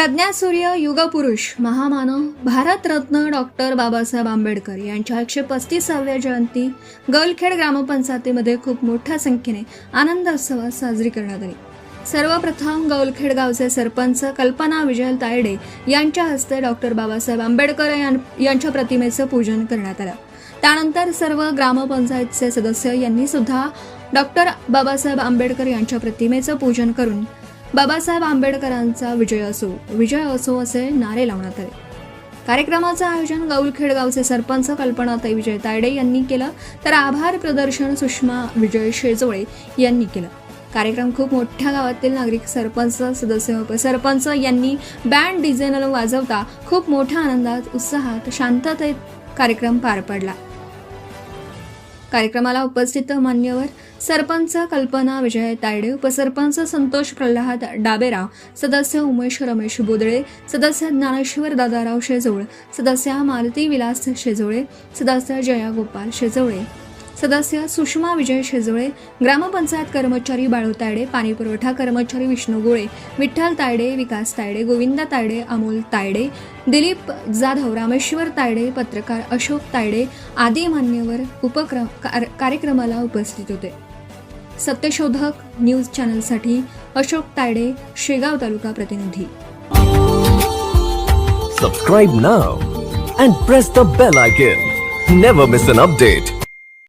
प्रज्ञासूर्य युगपुरुष महामानव भारतरत्न डॉक्टर बाबासाहेब आंबेडकर यांच्या 135व्या जयंती गौलखेड ग्रामपंचायतीमध्ये खूप मोठ्या संख्येने आनंद उत्सवात साजरी करण्यात आली। सर्वप्रथम गौलखेड गावचे सरपंच कल्पना विजय तायडे यांच्या हस्ते डॉक्टर बाबासाहेब आंबेडकर यांच्या प्रतिमेचं पूजन करण्यात आलं। त्यानंतर सर्व ग्रामपंचायतचे सदस्य यांनी सुद्धा डॉक्टर बाबासाहेब आंबेडकर यांच्या प्रतिमेचं पूजन करून बाबासाहेब आंबेडकरांचा विजय असो असे नारे लावण्यात आले। कार्यक्रमाचं आयोजन गौलखेड गावचे सरपंच कल्पनाताई विजय तायडे यांनी केलं, तर आभार प्रदर्शन सुषमा विजय शेजोळे यांनी केलं। कार्यक्रम खूप मोठ्या गावातील नागरिक, सरपंच, सदस्य, उपसरपंच यांनी बँड डीजेनं वाजवता खूप मोठ्या आनंदात, उत्साहात, शांततेत कार्यक्रम पार पडला। कार्यक्रमाला उपस्थित मान्यवर सरपंच कल्पना विजय तायडे, उपसरपंच संतोष प्रल्हाद डाबेराव, सदस्य उमेश रमेश बोदळे, सदस्य ज्ञानेश्वर दादाराव शेजोळ, सदस्य मालती विलास शेजोळे, सदस्य जया गोपाल शेजोळे, सदस्य सुषमा विजय शेजोळे, ग्रामपंचायत कर्मचारी बाळू तायडे, पाणीपुरवठा कर्मचारी विष्णू गोळे, विठ्ठल तायडे, विकास तायडे, गोविंदा तायडे, अमोल तायडे, दिलीप जाधव, रामेश्वर तायडे, पत्रकार अशोक तायडे आदी मान्यवर कार्यक्रमाला उपस्थित होते। सत्यशोधक न्यूज चॅनलसाठी अशोक तायडे, शेगाव तालुका प्रतिनिधी। Subscribe now and press the bell icon. Never miss an update.